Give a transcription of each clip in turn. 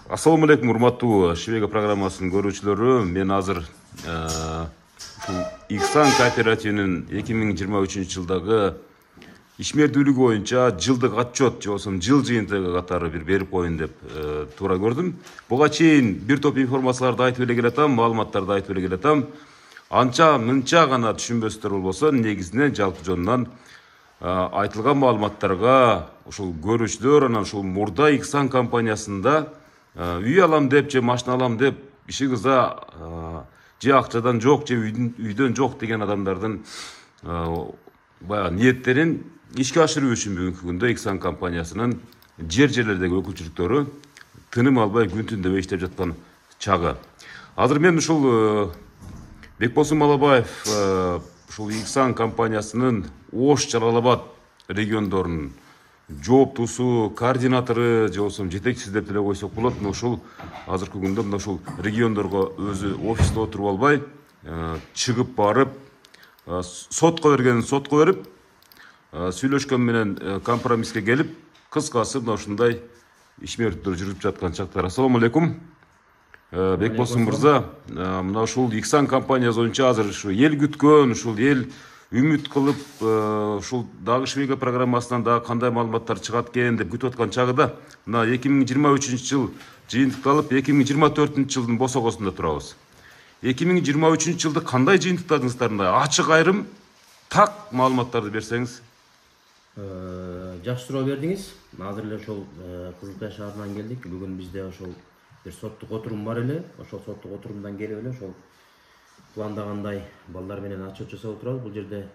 Ассаламу алейкум, урматтуу Шевега программасынын көрүүчүлөрү. Мен азыр Иксан кооперативинин 2023 жылдагы ишмердүүлүгү боюнча жылдык отчет же болбосо жыл жыйынтыгы катары бир берип коеюн деп туура көрдүм. Буга чейин бир топ информацияларды айтып эле келатам, маалыматтарды айтып эле келатам. Анча мынча гана түшүнбөстөр болбосо, негизинен жалпы жонунан айтылган маалыматтарга ушул көрүүчүлөр анан ушул мурда Иксан компаниясында үй алам деп же машина алам деп иши кыза же акчадан жок же үйдөн жок деген адамдардын баягы ниеттерин ишке ашыруу үчүн бүгүнкү күндө Иксан компаниясынын жерлердеги өкүлчүлүктөрү тыным албай күн түн дебей иштеп жаткан чагы. Азыр мен ушул Бекболсун Малабаев ушул Иксан компаниясынын Ош Жалал Абад региондорунун жооптусу, координатору же болбосо жетекчиси деп деле койсок болот. Ушул азыркы күндө мына ушул региондорго өзү офисте отуруп албай, чыгып барып, сотко бергенин сотко берип, сүйлөшкөн менен компромисске келип, кыскасы мына ушундай ишмердүүлөр жүрүп жаткан чактар. Ассаламу алейкум. Бекболсун мырза, мына ушул Иксан компаниясы боюнча азыр ушу эл күткөн, ушул эл үмүт кылып, ушул дагы Швейга программасынан дагы кандай маалыматтар чыгат экен деп күтүп аткан чагыда, мына 2023 жыл жыйынтыкталып, 2024 жылдын босогосунда турабыз. 2023 жылды кандай жыйынтыктадыңыздар? Мындай ачык айрым так маалыматтарды берсеңиз. Жакшы суроо бердиңиз. Азыр эле ошол Кызылкая шаарынан келдик. Бүгүн бизде ошол бир соттук отурум бар эле. Ошол соттук отурумдан келип эле ошол пландагандай балдар менен отчет жасап отурабыз. Бул жерде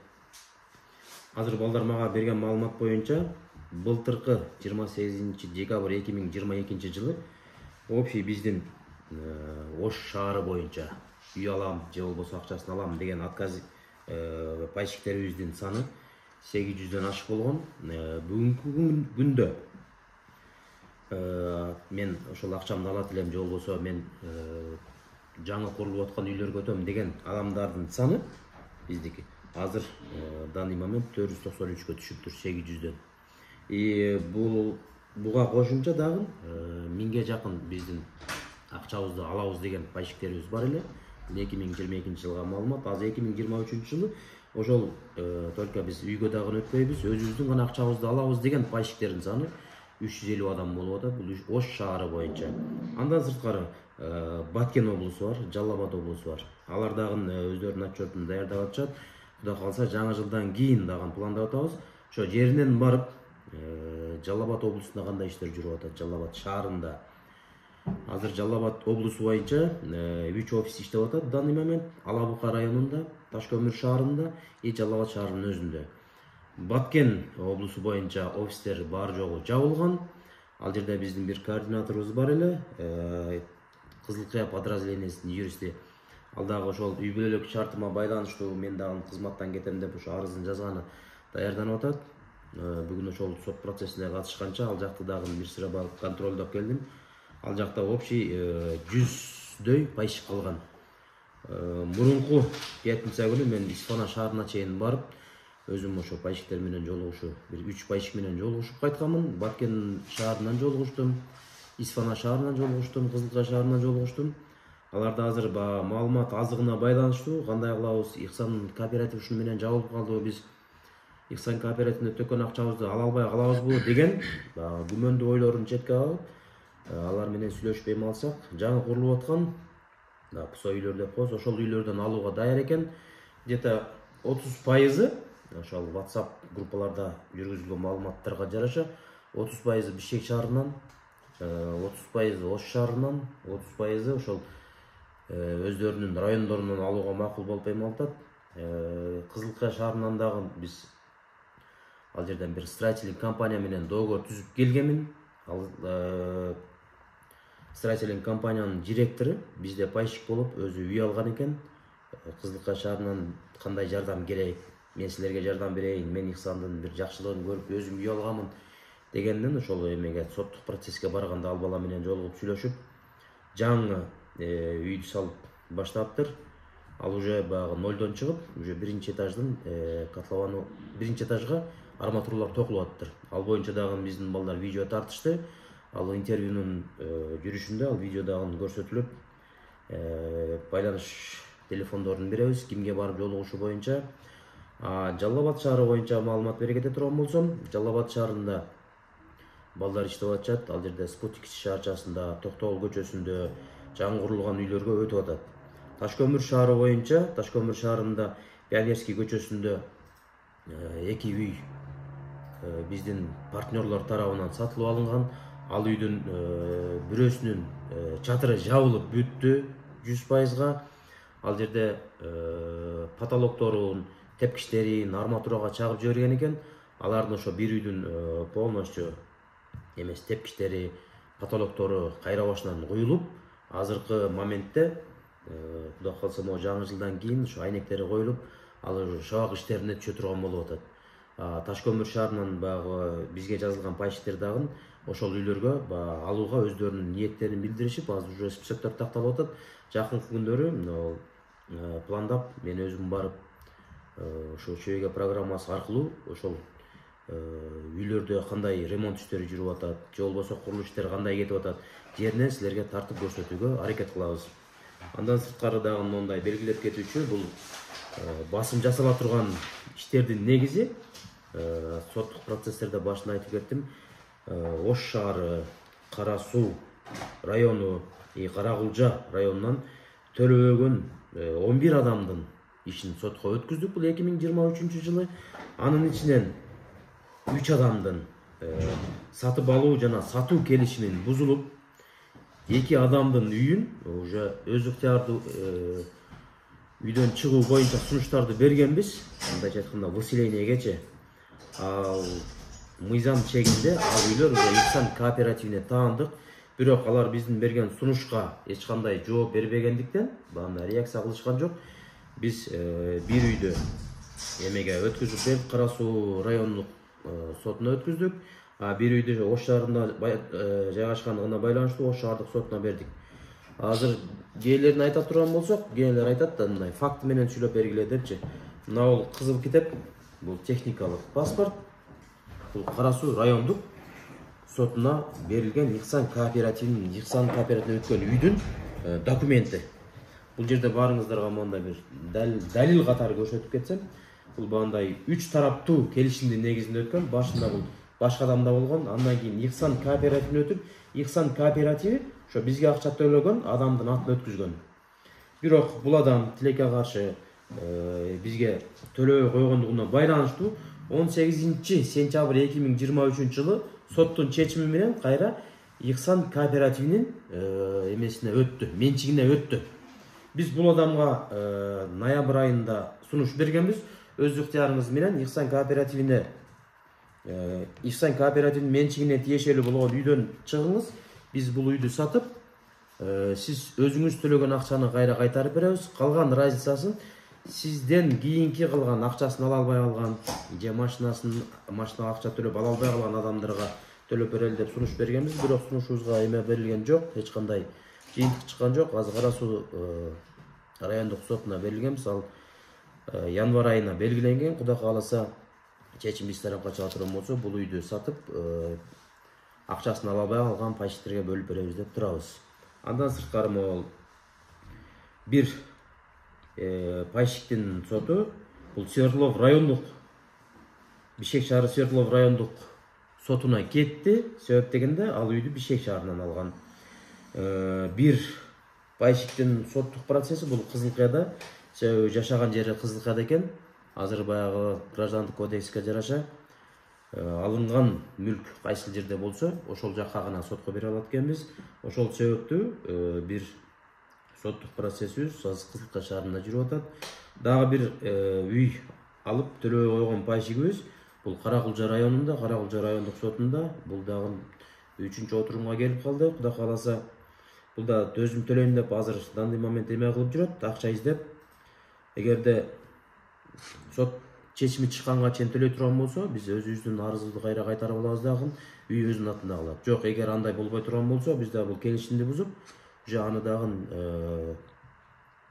азыр балдар мага берген маалымат боюнча былтыркы 28 декабрь 2022 жылы общий биздин Ош шаары боюнча үй алам же болбосо акчасын алам деген отказ пайщиктерибиздин саны 800дөн ашык болгон. Бүгүнкү күндө мен ошол акчамды алат элем же болбосо мен жаңы курулуп аткан үйлөргө өтөм деген адамдардын саны биздики азыр данный момент 493гө түшүптүр 800дөн. Буга кошумча дагы 1000ге жакын биздин акчабызды алабыз деген пайщиктерибиз бар эле. 2022 жылга маалымат. Азыр 2023 жылы ошол только биз үйгө дагы өтпөйбүз, өзүбүздүн гана акчабызды алабыз деген пайщиктердин саны 350 адам болуп атат. Бул Ош шаары боюнча. Андан сырткары Баткен облусу бар, Жалал Абад облусу бар. Алар дагы өздөрүнүн отчетун даярдап атышат. Кудай калса жаңы жылдан кийин дагы пландап атабыз. Ошо жеринен барып Жалал Абад облусунда кандай иштер жүрүп атат, Жалал Абад шаарында. Азыр Жалал Абад облусу боюнча 3 офис иштеп атат данный момент. Ала Бука районунда, Таш көмүр шаарында и Жалал Абад шаарынын өзүндө. Баткен облусу боюнча офистер бар жогу жабылган. Ал жерде биздин бир координаторубуз бар эле, Кызылкая подразделениясынын юристи. Ал дагы ошол үй бүлөлүк шартыма байланыштуу мен дагы кызматтан кетем деп ошо арызын жазганы даярданып атат. Бүгүн ошол сот процессине катышканча ал жакты дагы бир сыра барып контролдоп келдим. Ал жакта общий 100дөй пайщик калган. Мурунку пятница күнү мен Исфана шаарына чейин барып, өзүм ошо пайщиктер менен жолугушуу, бир 3 пайщик менен жолугушуп кайтканмын. Баткен шаарынан жолугуштум, Исфана шаарынан жолугуштум, Кызылкая шаарынан жолугуштум. Аларда азыр маалымат аздыгына байланыштуу, кандай кылабыз, Иксан кооператив ушуну менен жабылып калдыбы, биз Иксан кооперативине төккөн акчабызды ала албай калабызбы деген күмөндүү ойлорун четке алып, алар менен сүйлөшүп эми алсак, жаңы курулуп аткан ПСО үйлөр деп коебуз, ошол үйлөрдөн алууга даяр экен. Где-то 30% ошол WhatsApp группаларда жүргүзүлгөн маалыматтарга жараша 30% Бишкек шаарынан, 30% Ош шаарынан, 30% ошол өздөрүнүн райондорунан алууга макул болуп эми атат. Кызылкая шаарынан дагы биз ал жерден бир строительный компания менен доогор түзүп келгенмин. Ал строительный компаниянын директору бизде пайщик болуп өзү үй алган экен. Кызылкая шаарынан кандай жардам керек, мен силерге жардам берейин, мен Иксандын бир жакшылыгын көрүп өзүм үй алганмын дегенден ошол эмеге соттук процесске барганда ал бала менен жолугуп сүйлөшүп жаңы үйдү салып баштаптыр. Ал уже баягы нолдон чыгып, уже биринчи этаждын котловану биринчи этажга арматуралар токулуп атыптыр. Ал боюнча дагы биздин балдар видео тартышты. ал интервьюнун жүрүшүндө ал видеодагы көрсөтүлүп, байланыш телефондорун беребиз кимге барып жолугушу боюнча. Жалал Абад шаары боюнча маалымат бере кете турган болсом, Жалал Абад шаарында балдар иштеп атышат. Ал жерде Спутник шаарчасында, Токтогул көчөсүндө жаңы курулган үйлөргө өтүп атат. Ташкөмүр шаары боюнча, Ташкөмүр шаарында Пионерский көчөсүндө 2 үй биздин партнерлор тарабынан сатылып алынган. Ал үйдүн бирөөсүнүн чатыры жабылып бүттү 100%. Ал жерде потолокторун, тепкичтерин арматурага чагып жиберген экен. Алардын ошо бир үйдүн полностью тепкичтери, потолоктору кайра башынан куюлуп, азыркы моментте Кудай калса могу жаңы жылдан кийин ошо айнектери коюлуп, ал шабак иштерине түшө турган болуп атат. Ташкөмүр шаарынан баягы бизге жазылган пайщиктер дагы ошол үйлөргө алууга өздөрүнүн ниеттерин билдиришип, азыр уже списоктор такталып атат. Жакынкы күндөрү пландап мен өзүм барып ошо ЧВГ программасы аркылуу ошол үйлөрдө кандай ремонт иштери жүрүп атат, же болбосо курулуш иштери кандай кетип атат, жеринен силерге тартып көрсөтүүгө аракет кылабыз. Андан сырткары дагы мондай белгилеп кетүүчү, бул басым жасала турган иштердин негизи соттук процесстерде башында айтып кеттим. Ош шаары, Кара Суу району, Каракулжа районунан төлөбөгөн 11 адамдын ишин сотко өткүздүк бул 2023 жылы. Анын ичинен 3 адамдын сатып алуу жана сатуу келишимин бузулуп, 2 адамдын үйүн уже өз ыктыярдуу үйдөн чыгуу боюнча сунуштарды бергенбиз. Мындайча айтканда выселениегече. Ал мыйзам чегинде ал үйлөр уже Ихсан кооперативине таандык. Бирок алар биздин берген сунушка эч кандай жооп бербегендиктен баана реакция кылышкан жок. Биз бир үйдө эмеге өткүзүп берип, Кара Суу райондук сотуна өткүздүк. Бир үйдө Ош шаарында жайгашкандыгына байланыштуу Ош шаардык сотуна бердик. Азыр кээлерин айта турган болсок, кээлер айтат да мындай факт менен сүйлөп бергиле депчи. Мына бул кызыл китеп, бул техникалык паспорт. Бул Кара Суу райондук сотуна берилген Ихсан кооперативинин өткөн үйдүн документи. Бул жерде баарыңыздарга мондай бир далил катары көрсөтүп кетсем, бул бандай 3 тараптуу келишимдин негизинде өткөн. Башында бул башка адамда болгон, андан кийин Ихсан кооперативине өтүп, Ихсан кооперативи ошо бизге акча төлөгөн адамдын атын өткүзгөн. Бирок бул адам тилекке каршы бизге төлөбөй койгондугуна байланыштуу 18 сентябрь 2023 жылы соттун чечими менен кайра Ихсан кооперативинин эмесине өттү, менчигине өттү. Биз бул адамга ноябрь айында сунуш бергенбиз. Өз ыктыярыңыз менен Ихсан кооперативинин менчигине тиешелүү болгон үйдөн чыгыңыз. Биз бул үйдү сатып, сиз өзүңүз төлөгөн акчаны кайра кайтарып беребиз. Калган разницасын сизден кийинки кылган акчасын ала албай калган, же машинага акча төлөп ала албай калган адамдарга төлөп берели деп сунуш бергенбиз. Бирок сунушубузга эме берилген жок, эч кандай жыйынтык чыккан жок. Азыр Кара Суу райондук сотуна берилгенбиз. Ал январь айына белгиленген. Кудай кааласа чечим биз тарапка чыга турган болсо, бул үйдү сатып, акчасын ала албай калган пайщиктерге бөлүп беребиз деп турабыз. Андан сырткары могул бир пайщиктин соту, бул Свердлов райондук, Бишкек шаары Свердлов райондук сотуна кетти. Себеп дегенде ал үйдү Бишкек шаарынан алган. Бир пайщиктин соттук процесси бул Кызылкаяда, себеби жашаган жери Кызылкаяда экен. Азыр баягы граждандык кодекске жараша алынган мүлк кайсы жерде болсо, ошол жакка гана сотко бере алат экенбиз. Ошол себептүү бир соттук процессибиз Кызылкая шаарында жүрүп атат. Дагы бир үй алып төлөбөй койгон пайщигибиз бул Каракулжа районунда, Каракулжа райондук сотунда. Бул дагы 3-чү отурумга келип калды. Кудай кааласа бул да төзүм төлөйм деп азыр данный момент эме кылып жүрөт, акча издеп. Эгерде сот чечими чыкканга чейин төлөй турган болсо, биз өзүбүздүн арызыбызды кайра кайтарып алабыз дагы, үй өзүнүн атында калат. Жок, эгер андай болбой турган болсо, биз да бул келишимди бузуп, уже аны дагы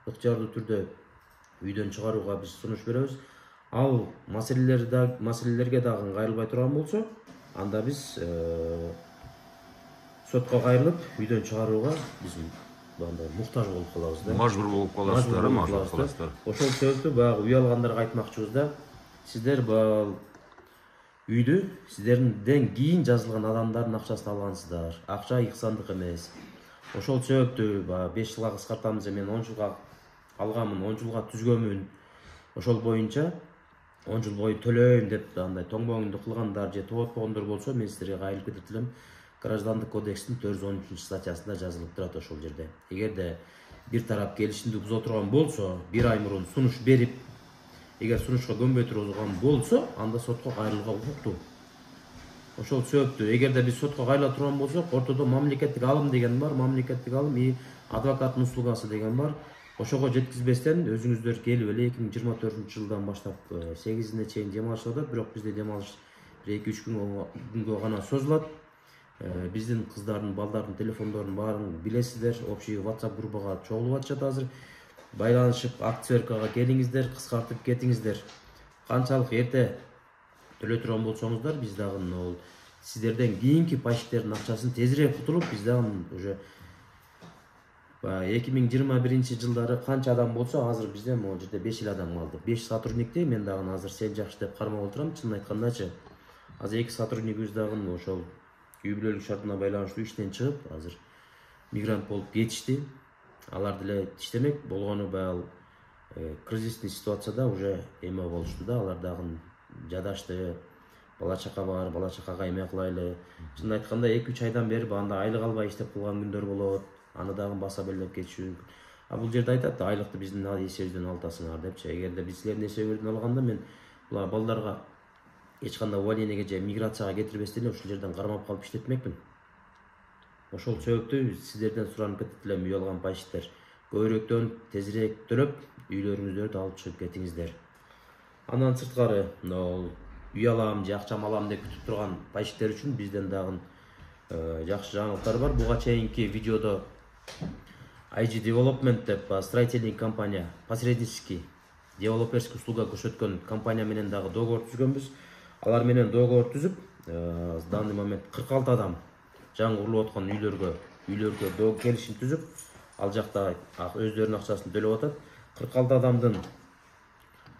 ыктыярдуу түрдө үйдөн чыгарууга биз сунуш беребиз. Ал маселелерге дагы кайрылбай турган болсо, анда биз сотко кайрылып үйдөн чыгарууга биз андай муктаж болуп калабыз да. Мажбур болуп каласыздар, мажбур болуп каласыздар. Ошол себептүү баягы үй алгандарга айтмакчыбыз да, сиздер баягы үйдү сиздерден кийин жазылган адамдардын акчасын алгансыздар. Акча ыксандык эмес. Ошол себептүү баягы 5 жылга кыскартабыз, мен 10 жылга алганмын, 10 жылга түзгөнмүн. Ошол боюнча 10 жыл бою төлөйм деп андай тоңмоңунду кылгандар же тоотпогондор болсо, мен сиздерге кайрылып кетип элем. Граждандык кодекстин 413-статьясында жазылып турат ошол жерде. Эгерде бир тарап келишимди буза турган болсо, 1 ай мурун сунуш берип, эгер сунушка көнбөй турган болсо, анда сотко кайрылууга укуктуу. Ошол себептүү эгерде биз сотко кайрыла турган болсок, ортодо мамлекеттик алым деген бар, мамлекеттик алым и адвокаттын услугасы деген бар. Ошого жеткизбестен өзүңүздөр келип эле 2024-жылдан баштап 8-ине чейин дем алышып атат, бирок бизде дем алыш 2-3 күнгө гана созулат. Биздин кыздардын, балдардын телефондорун баарын билесиздер, общий WhatsApp группага чогулуп атышат азыр. Байланышып, акцеркага келиңиздер, кыскартып кетиңиздер. Канчалык эрте төлөй турган болсоңуздар, биз дагы сиздерден кийинки пайщиктердин акчасын тезирээк утулуп, биз дагы уже 2021-жылдары канча адам болсо, азыр бизде могу жерде 5 эл адам калды. 5 сотрудникти мен дагы азыр сен жакшы деп кармап отурам. Чынын айткандачы, азыр 2 сотрудникибиз дагы ошол үй бүлөлүк шартына байланыштуу иштен чыгып, азыр мигрант болуп кетишти. Алар деле иштемек болгону баягы кризистик ситуацияда уже эме болушту да, алар дагы жадашты. Бала чака бар, бала чакага эме кылайлы. Чынын айтканда 2-3 айдан бери анда айлык албай иштеп калган күндөр болот. Аны дагы баса белдеп кетиши мүмкүн. Бул жерде айтат, айлыкты биздин эсебибизден алтасыңар депчи. Эгерде биз силердин эсебиңерден алганда, мен була балдарга эч кандай увольнениеге же миграцияга кетирбестен эле ушул жерден кармап калып иштетмекмин. Ошол себептүү сиздерден суранып кетет элем, үй алган пайщиктер, көбүрөөктөн тезирээк төлөп, үйлөрүңүздөрдү алып чыгып кетиңиздер. Андан сырткары, үй алам же акчам алам деп күтүп турган пайщиктер үчүн бизден дагы жакшы жаңылыктар бар. Буга чейинки видеодо IG Development деп строительный компания, посреднический девелоперский услуга көрсөткөн компания менен дагы договор түзгөнбүз. Алар менен договор түзүп, в данный момент 46 адам жаңы курулуп аткан үйлөргө договор келишим түзүп, ал жакта өздөрүнүн акчасын төлөп атат. 46 адамдын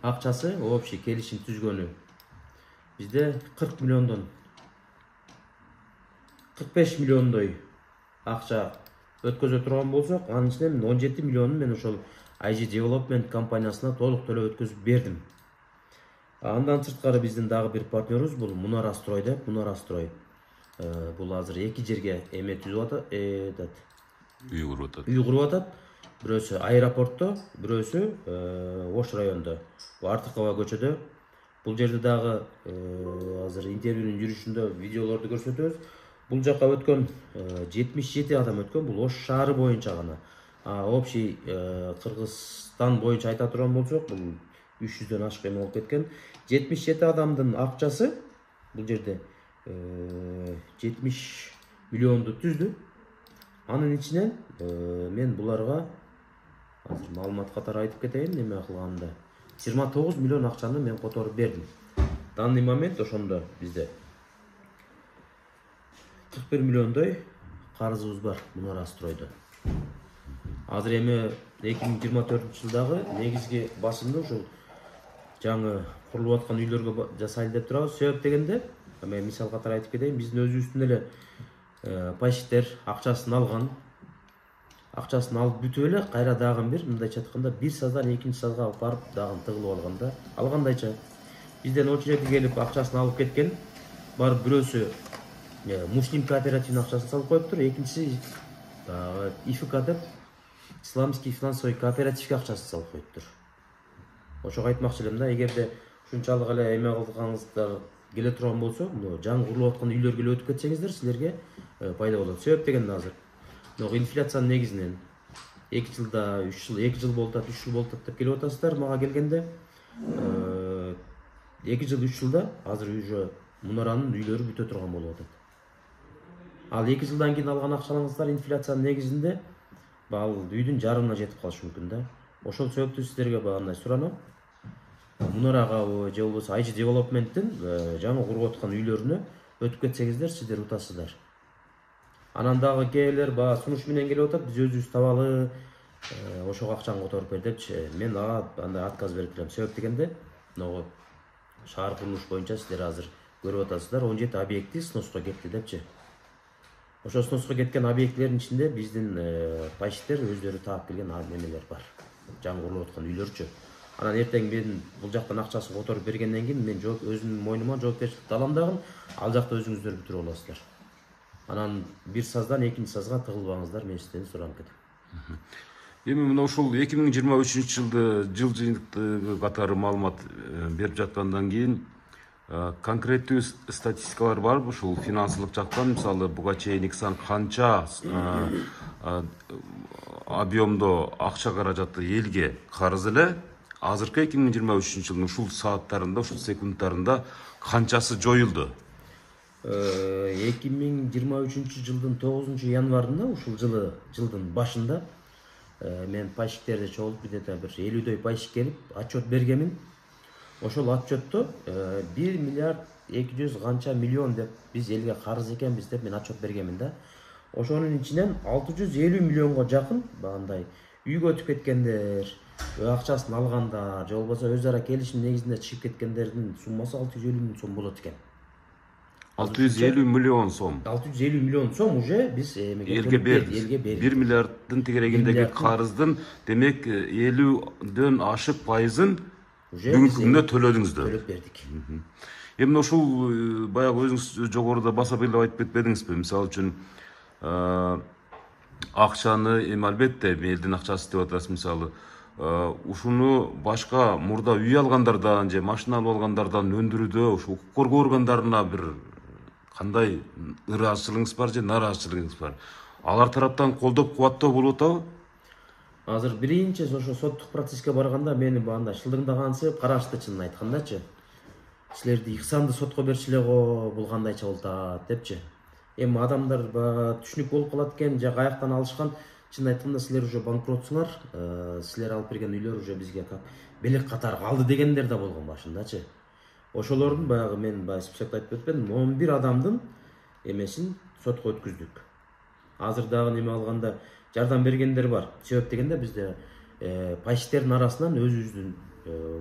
акчасы общий келишим түзгөнү бизде 40 миллиондон 45 миллиондой акча өткөзө турган болсок, анын ичинен 17 миллионун мен ошол IG Development компаниясына толук төлөп өткөзүп бердим. Андан сырткары биздин дагы бир партнерибиз бул Мунара Строй деп, Мунара Строй. Бул азыр 2 жерге эме түзүп атат, үй куруп атат. Бирөөсү аэропортто, бирөөсү Ош районунда, Артыкова көчөдө. Бул жерде дагы азыр интервьюнун жүрүшүндө видеолорду көрсөтөбүз. Бул жака өткөн 77 адам өткөн, бул Ош шаары боюнча гана. Общий Кыргызстан боюнча айта турган болсок, бул 300дөн ашык эме болуп кеткен. 77 адамдын акчасы бул жерде 70 миллионду түздү. Анын ичинен мен буларга азыр маалымат катары айтып кетейин, эме кылганда 29 миллион акчаны мен которуп бердим. Данный момент ошондо бизде 41 миллиондой карызыбыз бар Мунара Стройдо. Азыр эми 2024-жылдагы негизги басымды ушул жаңы курулуп аткан үйлөргө жасайлы деп турабыз. Себеп дегенде, мен мисал катары айтып кетейин, биздин өзүбүздүн эле пайщиктер акчасын алган. Акчасын алып бүтүп эле кайра дагы бир мындайча айтканда бир саздан экинчи сазга барып дагы тыгылып алганда, алгандайча бизден очередке келип акчасын алып кеткен. Барып бирөөсү Муслим кооперативинин акчасын салып коюптур, экинчиси ИФК деп Исламский финансовый кооперативге акчасын салып коюптур. Ошого айтмакчы элем да, эгерде ушунчалык эле эме кылганыңыздар келе турган болсо, жаңы курулуп аткан үйлөргө эле өтүп кетсеңиздер, силерге пайда болот. Себеп дегенде азыр инфляциянын негизинен 2 жылда 3 жыл, 2 жыл болуп атат, 3 жыл болуп атат деп келип атасыздар. Мага келгенде 2 жыл, 3 жылда азыр уже Мунаранын үйлөрү бүтө турган болуп атат. Ал 2 жылдан кийин алган акчаларыңыздар инфляциянын негизинде ал үйдүн жарымына жетип калышы мүмкүн да. Ошол себептүү сиздерге багындай суранам. Мунарага же болбосо IG Development'тин жаңы куруп аткан үйлөрүнө өтүп кетсеңиздер, сиздер утасыздар. Анан дагы кээбилер баягы сунуш менен келип атат, биз өзүбүз табалы, ошого акчаны которуп бер депчи. Мен ага андай отказ берип турам. Себеп дегенде, могу шаар курулуш боюнча силер азыр көрүп атасыздар, 17 объекти сноско кетти депчи. Ошо сноско кеткен объектилердин ичинде биздин пайщиктер өздөрү таап келген немелер бар. Жаңы курулуп аткан үйлөрчү. Анан эртең мен бул жактан акчасын которуп бергенден кийин мен өзүмдүн мойнума жоопкерчиликти алам дагы, ал жакта өзүңүздөр бүтүрүп аласыздар. Анан бир саздан экинчи сазга тыгылбаңыздар, мен сизден суранып кетем. Эми мына ушул 2023-жылды жыл жыйынтыгы катары маалымат берип жаткандан кийин конкреттүү статистикалар барбы ушул финансылык жактан? Мисалы буга чейин Иксан канча объемдо акча каражаты элге карыз эле? Азыркы 2023-жылдын ушул сааттарында, ушул секундтарында канчасы жоюлду? 2023-жылдын 9 январында, ушул жылдын башында мен пайщиктерди чогултуп бир 50дөй пайщик келип отчет бергенмин. Ошол отчетто 1 миллиард 200 канча миллион деп биз элге карыз экенбиз деп мен отчет бергенмин да. Ошонун ичинен 650 миллионго жакын бандай үйгө өтүп кеткендер, акчасын алгандар, же болбосо өз ара келишим негизинде чыгып кеткендердин суммасы 650 миллион сом болот экен. 650 миллион сом. 650 миллион сом уже биз элге бердик. 1 миллиарддын тегерегиндеги карыздын демек 50дөн ашык пайызын бүгүнкү күндө төлөдүңүздөр. Төлөп бердик. Эми ушул баягы өзүңүз жогоруда баса беле айтып кетпедиңизби? Мисалы үчүн акчаны эми албетте элдин акчасы деп атасыз, мисалы ушуну башка мурда үй алгандардан же машина алып алгандардан өндүрүүдө ушу укук коргоо органдарына бир кандай ыраазычылыгыңыз бар же нааразычылыгыңыз бар? Алар тараптан колдоп кубаттоо болуп атабы? Азыр биринчи ошо соттук процесске барганда мени баанда шылдыңдаган себеп карашты, чынын айткандачы. Силерди Иксанды сотко берчиле го, бул кандайча болуп атат депчи. Эми адамдар түшүнүк болуп калат экен, же каяктан алышкан? Чын айтканда силер уже банкротсуңар, силер алып берген үйлөр уже бизге как белек катары калды дегендер да болгон башындачы. Ошолордун баягы мен списокто айтып кетпедим, 11 адамдын эмесин сотко өткүздүк. Азыр дагы неме алганда жардам бергендер бар. Себеп дегенде бизде пайщиктердин арасынан өзүбүздүн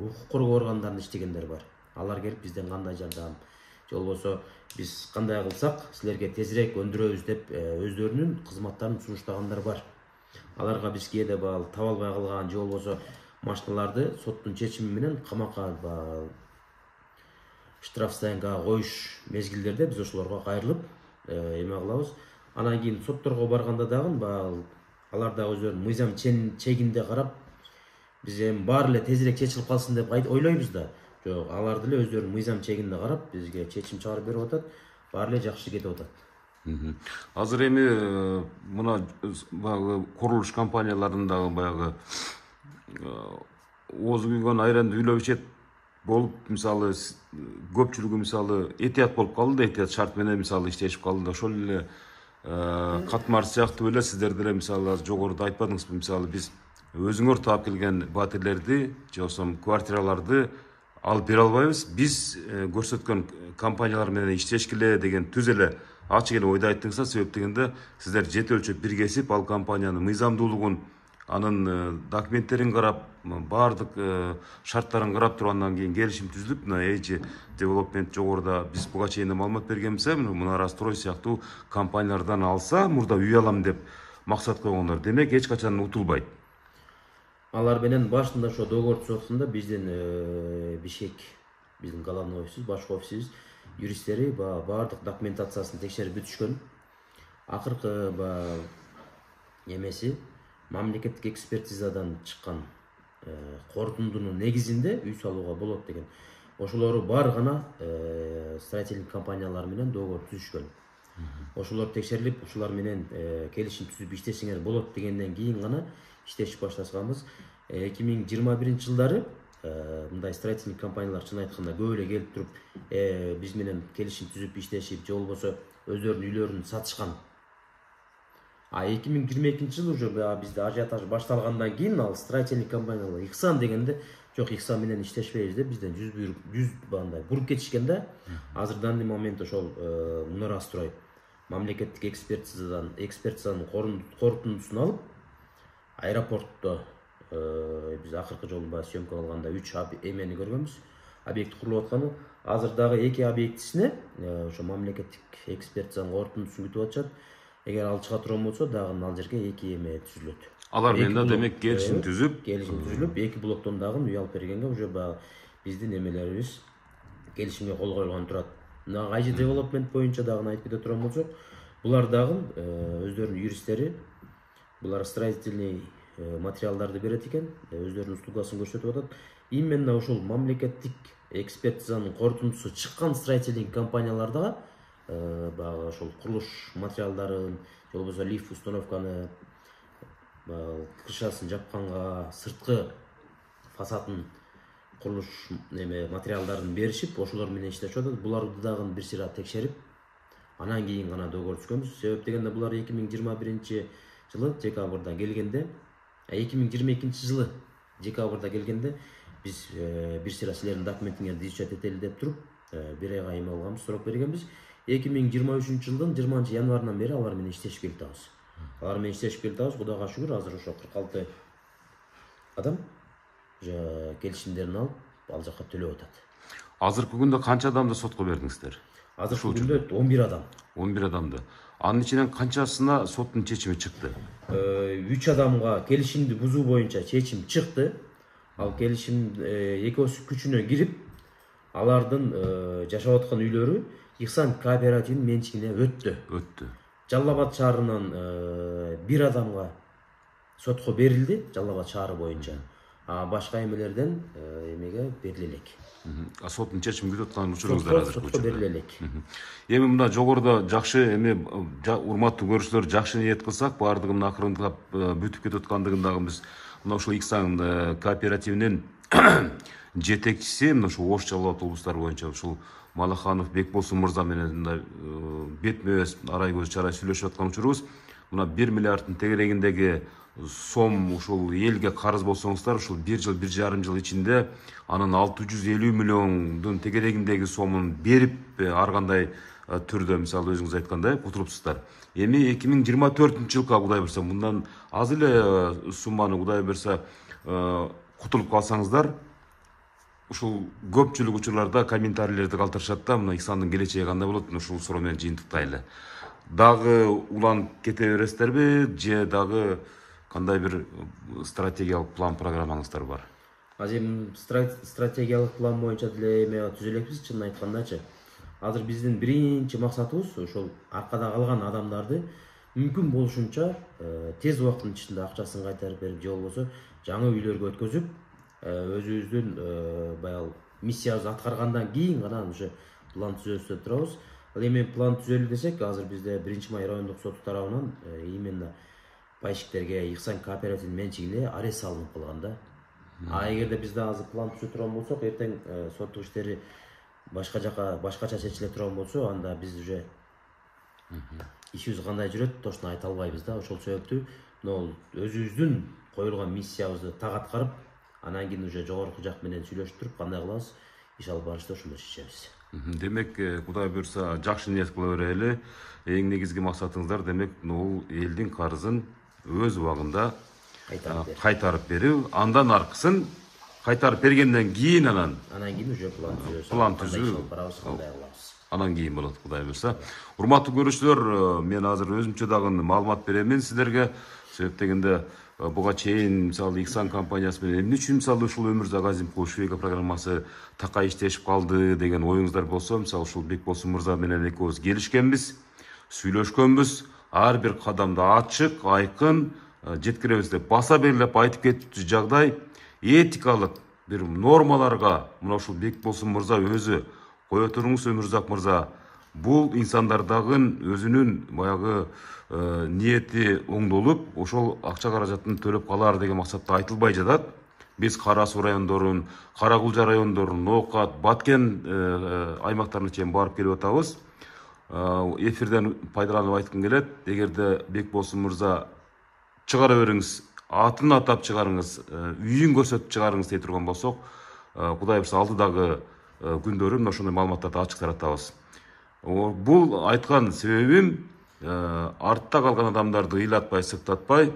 укук коргоо органдарында иштегендер бар. Алар келип бизден кандай жардам, же болбосо биз кандай кылсак силерге тезирээк өндүрөбүз деп өздөрүнүн кызматтарын сунуштагандар бар. Аларга биз кээде таба албай калган же болбосо машиналарды соттун чечими менен камакка штраф стоянкага коюш мезгилдерде биз ошолорго кайрылып эме кылабыз. Анан кийин сотторго барганда дагы алар да өздөрүнүн мыйзам чегинде карап биз эми баары эле тезирээк чечилип калсын деп ойлойбуз да. Жок, алар деле өздөрүнүн мыйзам чегинде карап бизге чечим чыгарып берип атат. Баары эле жакшы кетип атат. Азыр эми мына баягы курулуш компанияларындагы баягы оозу күйгөн айранды үйлөп ичет болуп, мисалы көпчүлүгү мисалы этият болуп калды да, этият шарт менен мисалы иштешип калды да. Ошол эле катмар сыяктуу эле сиздер деле мисалы жогоруда айтпадыңызбы, мисалы биз өзүңөр таап келген батирлерди же болбосо квартираларды алып бере албайбыз, биз көрсөткөн компаниялар менен иштешкиле деген түз эле ачык эле ойду айттыңыздар. Себеп дегенде сиздер жет өлчөп биргесип ал компаниянын мыйзамдуулугун, анын документтерин карап, баардык шарттарын карап туруп андан кийин келишим түзүлүп, мына эйжи девелопмент жогоруда биз буга чейин маалымат бергенбиз, Мунара строй сыяктуу компаниялардан алса мурда үй алам деп максат койгондор, демек эч качан утулбайт. Алар менен башында ошо договор түзүп биздин Бишкек, биздин главный офисибиз, башкы офисибиз юристтери баардык документациясын текшерип бүтүшкөн. Акыркы эмеси мамлекеттик экспертизадан чыккан корутундунун негизинде үй салууга болот деген. Ошолору баары гана строительный компаниялар менен договор түзүшкөн. Ошолор текшерилип, ушулар менен келишим түзүп иштесеңер болот дегенден кийин гана иштешип башташканбыз. 2021-жылдары мындай строительный компаниялар чын айтканда көп эле келип туруп биз менен келишим түзүп иштешип же болбосо өздөрүнүн үйлөрүн сатышкан. 2022-жылы уже бизде ажиотаж башталгандан кийин ал строительный компаниялар Иксан дегенде жок, Иксан менен иштешпейбиз деп бизден 100 бандай буруп кетишкен да. Азыр данный момент ошол Мунара строй мамлекеттик экспертизанын корутундусун алып, аэропортто биз акыркы жолу баягы съемка кылганда 3 эмени көргөнбүз. Объект курулуп атканы. Азыр дагы 2 объектисине ошо мамлекеттик экспертизанын корутундусун күтүп атышат. Эгер ал чыга турган болсо, дагы ал жерге 2 эме түзүлөт. Алар менен да демек келишим түзүп, 2 блоктон дагы үй алып бергенге уже баягы биздин эмелерибиз келишимге кол коюлган турат. Мына IG Development боюнча дагы айтып кете турган болсок, булар дагы өздөрүнүн юристтери, булар строительный материалдарды берет экен, өздөрүнүн услугасын көрсөтүп атат. Именно ошол мамлекеттик экспертизанын корутундусу чыккан строительный компанияларда баягы ошол курулуш материалдарын, же болбосо лифт установканы, крышасын жапканга, сырткы фасадын курулуш материалдарын беришип, ошолор менен иштешип атат. Буларды дагы бир сыйра текшерип, анан кийин гана договор түзгөнбүз. Себеп дегенде булар 2021 жылы декабрда келгенде, 2022 жылы декабрда келгенде биз бир сыйра силердин документиңерди изучать этели деп туруп, 1 айга эме алганбыз, срок бергенбиз. 2023 жылдын 20 январынан бери алар менен иштешип келатабыз. Кудайга шүгүр, азыр ошо 46 адам келишимдерин алып, ал жака төлөп атат. Азыркы күндө канча адамды сотко бердиңиздер? Азыркы күндө 11 адам. 11 адамды. Анын ичинен канчасына соттун чечими чыкты? 3 адамга келишимди бузуу боюнча чечим чыкты. Ал келишим экөөсү күчүнө кирип, алардын жашап аткан үйлөрү Ихсан кооперативинин менчигине өттү. Жалал Абад шаарынан 1 адамга сотко берилди, Жалал Абад шаары боюнча. Башка эмелерден эмеге бериле элек. Соттун чечимин күтүп аткан учуруңуздар азыр сотко бериле элек. Эми мына жогоруда жакшы эми урматтуу көрүүчүлөр, жакшы ниет кылсак, баардыгынын акырындап бүтүп кетип аткандыгын дагы биз мына ушул Ихсан кооперативинин жетекчиси, мына ушул Ош Жалал Абад облустары боюнча ушул Малаханов Бекболсун мырза менен бетме-бет арай көз чарай сүйлөшүп аткан учурубуз. Мына 1 миллиарддын тегерегиндеги сом ушул элге карыз болсоңуздар, ушул 1 жыл, 1,5 жыл ичинде анын 650 миллиондун тегерегиндеги сомун берип, ар кандай түрдө, мисалы өзүңүз айткандай, кутулупсуздар. Эми 2024 жылга Кудай берсе, мындан аз эле сумманы Кудай берсе кутулуп калсаңыздар, ушул көпчүлүк учурларда комментарийлерди калтырышат да, мына Ихсандын келечеги кандай болот, ушул суроо менен жыйынтыктайлы. Дагы уланып кете бересиздерби, же дагы кандай бир стратегиялык план программаңыздар бар? Азыр стратегиялык план боюнча деле эме түзөлекпиз, чынын айткандачы. Азыр биздин биринчи максатыбыз ошол аркада калган адамдарды мүмкүн болушунча тез убакыттын ичинде акчасын кайтарып берип, же болбосо жаңы үйлөргө өткөзүп, өзүбүздүн баягы миссиябызды аткаргандан кийин гана уже план түзөбүз деп турабыз. Ал эми план түзөлү десек, азыр бизде 1-Май райондук соту тарабынан именно пайщиктерге Ихсан кооперативинин менчигине арест салынып калган да. Эгерде бизде азыр план түзө турган болсок, эртең соттук иштери башкача чечиле турган болсо, анда биз уже ишибиз кандай жүрөт, точно айта албайбыз да. Ошол себептүү өзүбүздүн коюлган миссиябызды так аткарып, анан кийин уже жогорку жак менен сүйлөшүп туруп, кандай кылабыз, иш алып барышты ошондо чечебиз. Демек, Кудай буйрса, жакшы ниет кыла берели. Эң негизги максатыңыздар демек, бул элдин карызын өз убагында кайтарып берүү, андан аркысын кайтарып бергенден кийин анан кийин уже план түзүү, анан кийин болот, Кудай буйрса. Урматтуу көрүүчүлөр, мен азыр өзүмчө дагы маалымат беремин сиздерге. Себеп дегенде буга чейин мисалы Ихсан компаниясы менен эмне үчүн мисалы ушул Өмүрзак Азимов Вега программасы такай иштешип калды деген оюңуздар болсо, мисалы ушул Бекболсун мырза менен экөөбүз келишкенбиз, сүйлөшкөнбүз, ар бир кадамды ачык, айкын жеткиребиз деп баса белгилеп айтып кетиптүү жагдай этикалык бир нормаларга мына ушул Бекболсун мырза өзү кое туруңуз, Өмүрзак мырза, бул инсандардагы өзүнүн баягы ниети оңдолуп, ошол акча каражатын төлөп калар деген максатта айтылбай жатат. Биз Кара Суу райондорун, Кара Кулжа райондорун, Ноокат, Баткен аймактарына чейин барып келип атабыз. Эфирден пайдаланып айткым келет, эгерде Бекболсун мырза чыгара бериңиз, атын атап чыгарыңыз, үйүн көрсөтүп чыгарыңыз дей турган болсок, Кудай буйрса алдыдагы күндөрү ошондой маалыматтарды ачык таратабыз. Бул айткан себебим артта калган адамдарды ыйлатпай сыктатпай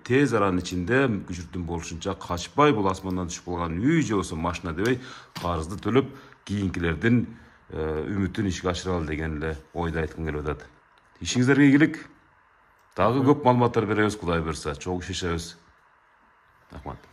тез аранын ичинде мүмкүнчүлүктүн болушунча качпай бул асмандан түшүп калган үй же болбосо машина дебей карызды төлөп кийинкилердин үмүтүн ишке ашыралы деген эле ойду айткым келип атат. Ишиңиздерге ийгилик. Дагы көп маалыматтар беребиз, Кудай буюрса. Чогуу иштешебиз. Рахмат.